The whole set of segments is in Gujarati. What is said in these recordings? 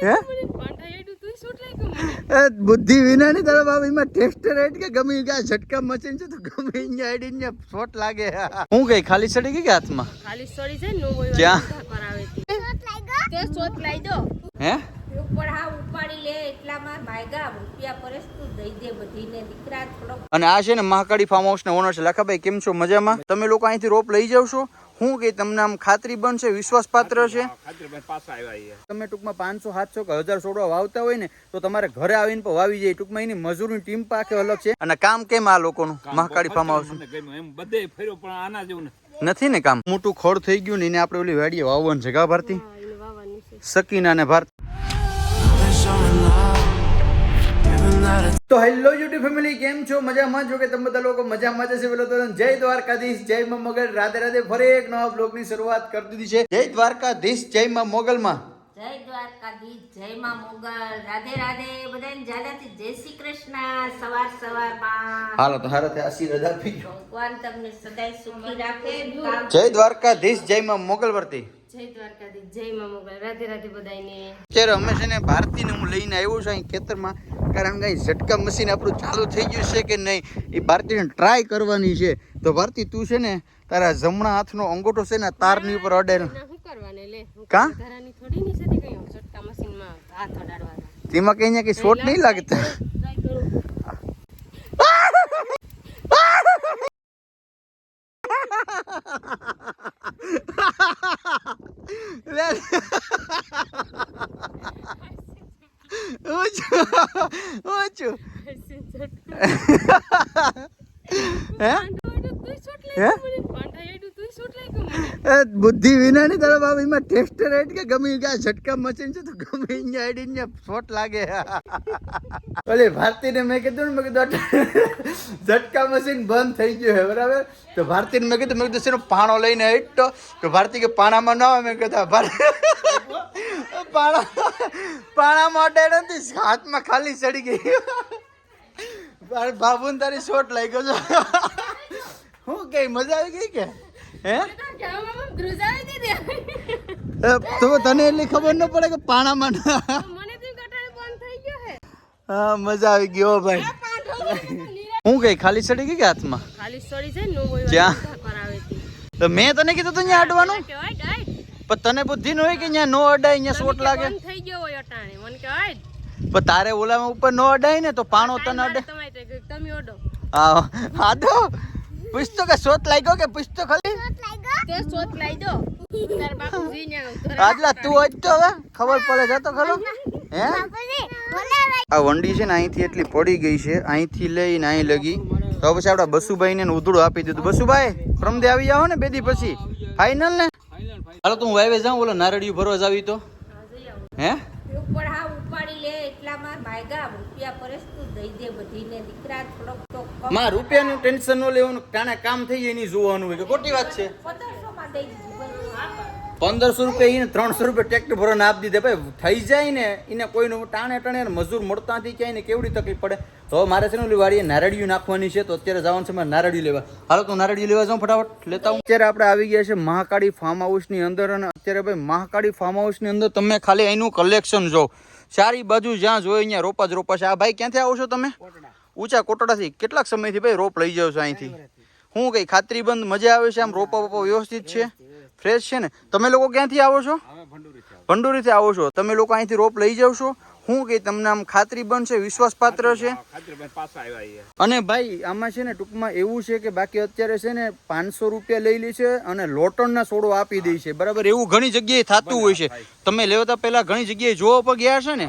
હે બુદ્ધિ વિના ની તારા બાપ એમાં ટેસ્ટર એટ કે ગમે ગયા ઝટકા મશીન છે તો ગમે અહીંયા આઈડીને શોટ લાગે હું ગઈ ખાલી સડી ગઈ કે હાથમાં ખાલી સડી છે નો હોય ક્યાં કરાવે તે શોટ લાઈ દો હે ઉપર હા ઉપાડી લે એટલામાં ભાઈગા રૂપિયા પરસ તું દઈ દે બધીને દીકરા થોડો. અને આ છે ને મહાકાળી ફાર્મ હાઉસ ના ઓનર છે લાખાભાઈ કેમ છો મજામાં તમે લોકો અહીંથી રોપ લઈ જાવ છો હું કે તમને આમ ખાતરી બનશે વિશ્વાસ પાત્ર છે તમે ટૂંકમાં 500 700 કે 1000 છોડવા વાવતા હોય ને તો તમારે ઘરે આવીને પણ વાવી જાય ટૂંકમાં એની મજૂરીની ટીમ પાકે અલગ છે અને કામ કેમ આ લોકોનું મહાકાળી ફાર્મ હાઉસ નથી ને કામ મોટું ખોડ થઈ ગયું ને એને આપણે ઓલી વાડીએ વાવવાનું છે કા ભારતી સકીના ને ભારતી. તો હેલો યુટ્યુબ ફેમિલી કેમ છો મજામાં છો કે તમે બધા લોકો મજામાં જશે પેલો તો જય દ્વારકાધીશ જય માં મોગલ રાધે રાધે ફરી એક નવા બ્લોગની શરૂઆત કરી દીધી છે. જય દ્વારકાધીશ જય માં મોગલમાં જય દ્વારકાધીશ જય માં મોગલ રાધે રાધે બધાને જાદાથી જય શ્રી કૃષ્ણ સવારમાં હાલો તો હારતે આશીર્વાદ આપી ભગવાન તમને સદાય સુખી રાખે. જય દ્વારકાધીશ જય માં મોગલ વર્તી જય દ્વારકાધીશ જય માં મોગલ રાધે રાધે બધાને. અત્યારે અમે છે ને ભારતીને હું લઈને આવ્યો છું અહીં ખેતરમાં કારણ કે ઝટકા મશીન આપણું ચાલુ થઈ ગયું છે કે નહીં એ ભારતીને ટ્રાય કરવાની છે. તો ભારતી તું છે ને તારા જમણા હાથનો અંગૂઠો છે ને તારની ઉપર અડે શું કરવાને લે કા ધારાની થોડી ની સાથે કઈ ઝટકા મશીનમાં હાથ અડાડવાના તેમાં કઈ કઈ શોટ નહીં લાગતા ટ્રાય કરું. બુદ્ધિ વિના ની તારા બાપ એમાં ટેસ્ટર એટ કે ગમે ગયા ઝટકા મશીન છે તો ગમે અહીંયા આઈડીને શોટ લાગે ઓલી ભારતીને મેં કીધું ને મેં કીધું ઝટકા મશીન બંધ થઈ ગયું હે બરાબર તો ભારતીને મેં કીધું શેનો પાણો લઈને હેઠતો તો ભારતી કે પાણામાં ના આવે મેં કીધું પાણામાં અડાડ્યો નથી હાથમાં ખાલી ચડી ગઈ બાબુ તારી શોટ લાગ્યો છો હું કઈ મજા આવી ગઈ કે હે તો તને એટલી ખબર ન પડે કે પાણામાં હા મજા આવી ગયો ભાઈ હું કઈ ખાલી ચડી ગઈ કે હાથમાં ખાલી સડી છે નો હોય ક્યાં કરાવે તો મેં તને કીધું તું અહીંયા અડવાનું પણ તને બુદ્ધિ ન હોય કે અહીંયા નો અડાય અહીંયા શોટ લાગે થઈ ગયો હોય અટાણે મને કે આય પણ તારે ઓલામાં ઉપર નો અડાય ને તો પાણો તને અડે તમે ઓડો હા તો પૂછતો કે શોટ લાગ્યો કે પૂછતો ખાલી તે શોટ લાઈ દો તાર બાપુજી ને આજલા તું અડતો હવે ખબર પડે જતો ખરો હે આ વંડી છે ને અહીંથી એટલી પડી ગઈ છે અહીંથી લઈને અહીં લગી તો પછી આપડા બસુભાઈ ને ઉધડું આપી દીધું બસુભાઈ ફ્રમદે આવી જાઓ ને બેદી પછી ફાઈનલ ને હાલો તું વાવે જાઉં બોલો નારડિયું ભરવા જાવી તો હે ઉપર હા ઉપાડી લે એટલામાં ભાઈગા રૂપિયા પરસ તું દઈ દે બધીને દીકરા થોડોક તો માં રૂપિયાનું ટેન્શન ન લેવાનું કાણે કામ થઈ જાય એની જોવાનું હોય કે ખોટી વાત છે 1500 માં દઈ દીધું 1500 રૂપિયા એને 300 રૂપિયા ટ્રેક્ટર ભરવાને આપી દીધે ભાઈ થઈ જાય ને એને કોઈનું ટાણે ટાણે મજૂર મળતા નથી ક્યાંય ને કેવડી તકલીફ પડે તો મારે છે ને ઓલી વાડીએ નારડિયું નાખવાની છે તો અત્યારે જવાનું છે મારે નારડિયું લેવા હાલો તો નારડિયું લેવા જાઉં ફટાફટ લેતા હું અત્યારે આપણે આવી ગયા છે મહાકાળી ફાર્મ હાઉસની અંદર અને અત્યારે ભાઈ મહાકાળી ફાર્મ હાઉસની અંદર તમે ખાલી અહીંનું કલેક્શન જો ચારી બાજુ જ્યાં જોઈ અહીંયા રોપા જ રોપા છે આ ભાઈ ક્યાંથી આવો છો તમે ઊંચા કોટડાથી કેટલાક સમયથી ભાઈ રોપ લઈ જાવ છો અહીંથી હું કઈ ખાતરીબંધ મજા આવે છે આમ રોપા બોપા વ્યવસ્થિત છે ફ્રેશ છે ને તમે લોકો ક્યાંથી આવો છો ભંડોરીથી આવો છો તમે લોકો અહીંથી રોપ લઈ જાવ છો હું કે તમને આમ ખાતરી બનશે વિશ્વાસ પાત્ર છે અને ભાઈ આમાં છે ને ટૂંકમાં એવું છે કે બાકી અત્યારે છે ને 500 રૂપિયા લઈ લે છે અને લોટણના સોડો આપી દે છે બરાબર એવું ઘણી જગ્યાએ થતું હોય છે તમે લેવતા પહેલા ઘણી જગ્યાએ જોવા પર ગયા છે ને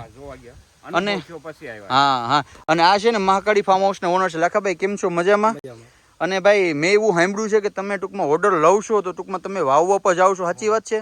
અને હા હા અને આ છે ને મહાકાળી ફાર્મ હાઉસ ના ઓનર છે લાખાભાઈ કેમ છો મજામાં અને ભાઈ મેં એવું સાંભળ્યું છે કે તમે ટૂંકમાં ઓર્ડર લવશો તો ટૂંકમાં તમે વાવવા પર જાવ છો સાચી વાત છે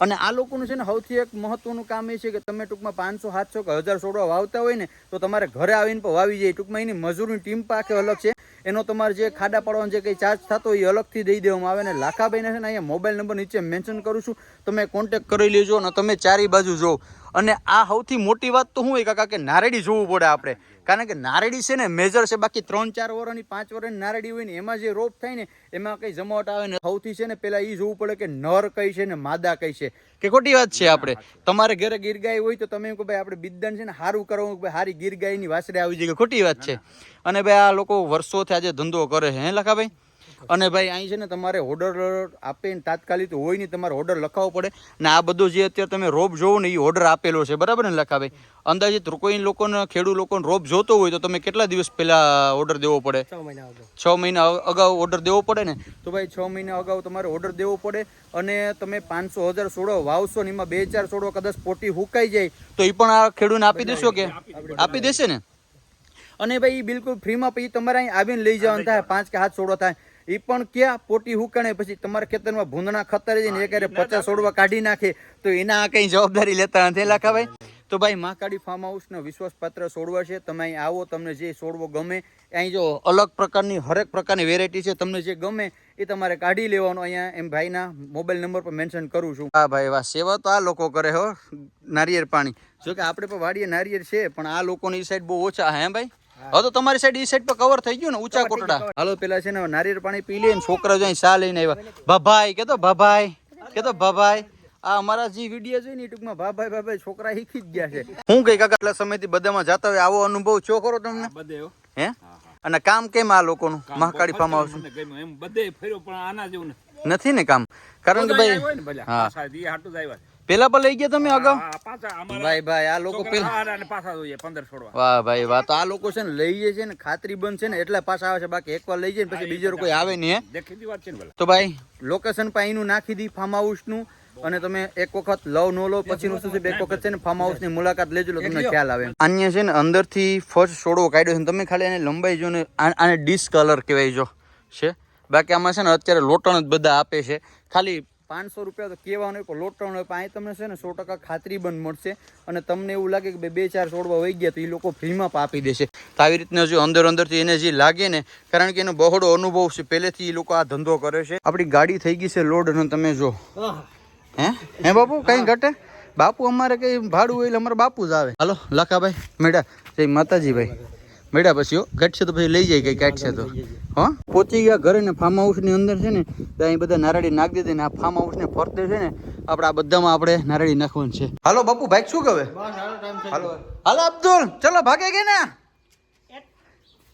અને આ લોકોનું છે ને સૌથી એક મહત્વનું કામ એ છે કે તમે ટૂંકમાં 500 700 કે 1000 છોડવા વાવતા હોય ને તો તમારે ઘરે આવીને પણ વાવી જાય ટૂંકમાં એની મજૂરીની ટીમ પાકે અલગ છે એનો તમારે જે ખાડા પાડવાનો જે કંઈ ચાર્જ થતો હોય એ અલગથી દઈ દેવામાં આવે ને લાખાભાઈને છે ને અહીંયા મોબાઈલ નંબર નીચે મેન્શન કરું છું તમે કોન્ટેક્ટ કરી લેજો અને તમે ચારે બાજુ જો અને આ સૌથી મોટી વાત તો શું હોય કાકા કે નારડી જોવું પડે આપણે કારણ કે નારળી છે ને મેજર છે, બાકી 3-4 વર્ષની 5 વર્ષની નારળી હોય ને એમાં જે રોપ થાય ને એમાં કઈ જમાવટ આવે ને સૌથી છે ને પેલા એ જોવું પડે કે નર કઈ છે ને માદા કઈ છે, કે ખોટી વાત છે. આપણે તમારે ઘરે ગીર ગાય હોય તો તમે એમ કહો ભાઈ આપણે બિદ્દાન છે ને સારું કરવું, ભાઈ સારી ગીર ગાયની વાસરે આવી જાય, ખોટી વાત છે. અને ભાઈ આ લોકો વર્ષોથી આજે ધંધો કરે છે, હે લખાભાઈ. અને ભાઈ અહીં છે ને તમારે ઓર્ડર આપે ને તાત્કાલિક હોય નહીં, તમારે ઓર્ડર લખાવવો પડે ને આ બધું જે અત્યારે તમે રોપ જોવો ને એ ઓર્ડર આપેલો છે, બરાબર ને લખાભાઈ. અંદાજિત કોઈ લોકોને ખેડૂત લોકોને રોપ જોતો હોય તો તમે કેટલા દિવસ પહેલા ઓર્ડર દેવો પડે? 6 મહિના અગાઉ ઓર્ડર દેવો પડે ને. તો ભાઈ 6 મહિના અગાઉ તમારે ઓર્ડર દેવો પડે. અને તમે 500,000 છોડો વાવશો ને એમાં 2-4 છોડો કદાચ પોટી હુકાઈ જાય તો એ પણ આ ખેડૂતને આપી દેશો કે આપી દેશે ને. અને ભાઈ બિલકુલ ફ્રીમાં પછી તમારે અહીં આવીને લઈ જવાનું થાય, 5 કે 7 છોડો થાય એ પણ ક્યાં પોટી હુકાણે પછી તમારા ખેતરમાં ભૂંદણા ખતર જઈને એક 50 છોડવા કાઢી નાખે તો એના કઈ જવાબદારી લેતા નથી લખાભાઈ. તો ભાઈ મહાકાળી ફાર્મ હાઉસનો વિશ્વાસપાત્ર છોડવા છે. તમે અહીં આવો, તમને જે છોડવો ગમે અહીં જો અલગ પ્રકારની હરેક પ્રકારની વેરાયટી છે, તમને જે ગમે એ તમારે કાઢી લેવાનો. અહીંયા એમ ભાઈના મોબાઈલ નંબર પર મેન્શન કરું છું. હા ભાઈ વાહ, સેવા તો આ લોકો કરે હો. નારિયેળ પાણી જો કે આપણે પણ વાડીએ નારિયેળ છે પણ આ લોકોની સાઈડ બહુ ઓછા. હે ભાઈ હવે તો તમારી સાઈડ એ સાઈડ પર કવર થઈ ગયું ને ઊંચા કોટડા. હાલો પેલા છે ને નારિયેળ પાણી પી લે ને છોકરા જો સા લઈને આવ્યા. ભાભાઈ કેતો ભાભાઈ આ અમારા જે વિડીયો જોઈ ને ટૂંકમાં ભાભાઈ છોકરા શીખી જ ગયા છે. હું કઈ કાકા એટલા સમયથી બધામાં જતા હોય આવો અનુભવ છો ખરો તમને? હે અને કામ કેમ આ લોકોનું મહાકાળી ફાર્મ હાઉસ નથી ને કામ? કારણ કે ભાઈ હા પેલા પર લઈ ગયા તમે અગાઉ? ભાઈ આ લોકો વાહ ભાઈ વાહ. તો આ લોકો છે ને લઈ જાય છે ને ખાતરી બંધ છે ને એટલે પાછા આવે છે, બાકી એકવાર લઈ જાય ને પછી બીજો કોઈ આવે નહીં. તો ભાઈ લોકેશન પર અહીંનું નાખી દી ફાર્મ હાઉસ નું. અને તમે એક વખત લવ નો લો પછી નું શું છે, એક વખત છે ને ફાર્મ હાઉસ ની મુલાકાત લેજો એટલે તમને ખ્યાલ આવે. અન્ય છે ને અંદર થી ફર્સ્ટ છોડવો કાઢ્યો છે, તમે ખાલી એને લંબાઈ જો ને આને ડિસ કલર કહેવાય જો છે. બાકી આમાં છે ને અત્યારે લોટણ જ બધા આપે છે. ખાલી 500 રૂપિયા તો કહેવાનું પણ લોટણ હોય, અહીં તમને છે ને 100% ખાતરી બંધ મળશે. અને તમને એવું લાગે કે 2-4 છોડવા વહી ગયા તો એ લોકો ફ્રીમાં આપી દેશે. તો આવી રીતના જો અંદરથી એને જે લાગે ને, કારણ કે એનો બહોળો અનુભવ છે, પહેલેથી એ લોકો આ ધંધો કરે છે. આપણી ગાડી થઈ ગઈ છે લોડ અને તમે જો હે બાપુ કઈ ઘટે? બાપુ અમારે કઈ ભાડું હોય એટલે અમારે બાપુ જ આવે. હાલો લખાભાઈ મેડા જય માતાજી ભાઈ મેડા પછી ઘટશે તો પછી લઈ જાય કઈ કાઢશે તો. હા પહોંચી ગયા ઘરે ને ફાર્મ હાઉસ ની અંદર છે ને તો અહીં બધા નારળી નાખી દીધી ને આ ફાર્મ હાઉસ ને ફરતે છે ને આપણે આ બધામાં આપણે નારળી નાખવાનું છે. હાલો બાપુ ભાઈ શું કહે? હાલો અબ્દુલ ચલો ભાગે કે ને.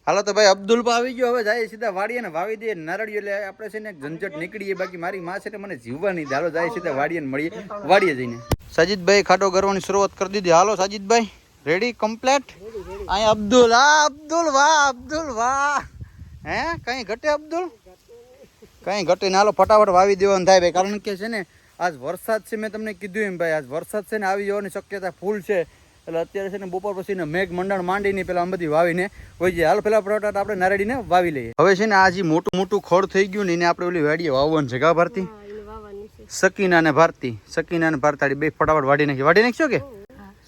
હાલો તો ભાઈ અબ્દુલ પણ આવી ગયો. હવે જાય સીધા વાડીએ ને વાવી દઈએ નારળી એટલે આપણે છે ને ઝંઝટ નીકળીએ. બાકી મારી માં છે મને જીવવા નહીં. હાલો જાય સીધા વાડીએ ને મળીએ વાડીએ જઈને. સાજીદભાઈ ખાટો કરવાની શરૂઆત કરી દીધી. હાલો સાજીદભાઈ રેડી કમ્પ્લેટ. અહીં અબ્દુલ અબ્દુલ વાહ હે કઈ ઘટે અબ્દુલ? કઈ ઘટે ને. હાલો ફટાફટ વાવી દેવાનું થાય ભાઈ, કારણ કે છે ને આજ વરસાદ છે. મેં તમને કીધું એમ ભાઈ આજ વરસાદ છે ને આવી જવાની શક્યતા ફૂલ છે. એટલે અત્યારે છે ને બપોર પછી ને મેઘ મંડળ માંડીને પેલા આમ બધી વાવીને હોય જાય. હાલ પેલા ફટાફટ આપણે નારળીને વાવી લઈએ. હવે છે ને આ જે મોટું ખડ થઈ ગયું ને એને આપણે ઓલી વાડીએ વાવવાનું છે. કા ભારતી? સકીના ને ભારતાડી બે ફટાફટ વાડી નાખશો કે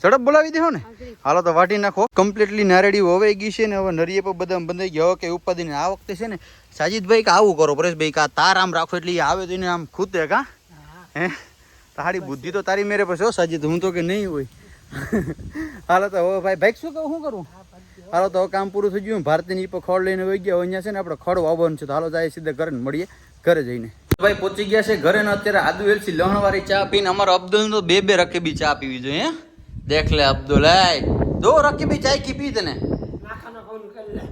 ઝડપ બોલાવી દેહો ને. હાલો તો વાટી નાખો. કમ્પ્લીટલી નારળી વવાઈ ગઈ છે ને હવે નરીએ પર બધા બંધાઈ ગયા. કે ઉપાધિ ને આ વખતે છે ને સાજીદભાઈ કે આવું કરો પરેશભાઈ કે તાર આમ રાખો એટલે આવે તો એને આમ ખૂતે. કા હે તારી બુદ્ધિ તો તારી મેરે પછી સાજીદ, હું તો કે નહીં હોય. હાલો તો હવે ભાઈ શું કહું શું કરું? હાલો તો હવે કામ પૂરું થઈ ગયું. ભારતીની પર ખડ લઈને વહી ગયા. અહીંયા છે ને આપણે ખડ વાવવાનું છે. તો હાલો જાય સીધા ઘરે મળીએ ઘરે જઈને. ભાઈ પહોંચી ગયા છે ઘરે ને અત્યારે આદુ એલસી લહણવાળી ચા પીને અમારો અબ્દુલ તો બે રકેબી ચા પીવી જોઈએ. દેખ લે અબ્દુલ દો રકેબી ચાય કી પી તને.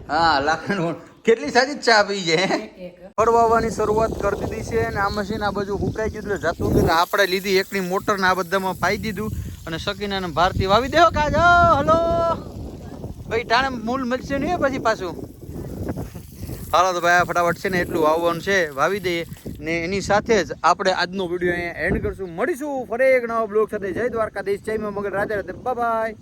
હા લાખનો કેટલી સાજી ચા પી છે. ખડ વાવવાની શરૂઆત કરી દીધી છે અને આ મશીન આ બાજુ હુકાઈ ગયું એટલે જતું એટલે આપણે લીધી એકની મોટર ને આ બધામાં પાઈ દીધું. અને સકીના ને ભારતી વાવી દેવો કાજ. હલો ભાઈ ટાણે મૂળ મળશે નહીં પછી પાછું. હાલો તો ભાઈ ફટાફટ છે ને એટલું વાવવાનું છે વાવી દઈએ ને એની સાથે જ આપણે આજનો વિડીયો અહીંયા એન્ડ કરશું. મળીશું ફરી એક નવા બ્લોગ સાથે. જય દ્વારકાધીશ, જય મા મોગલ, રાધે રાધે, બાય બાય.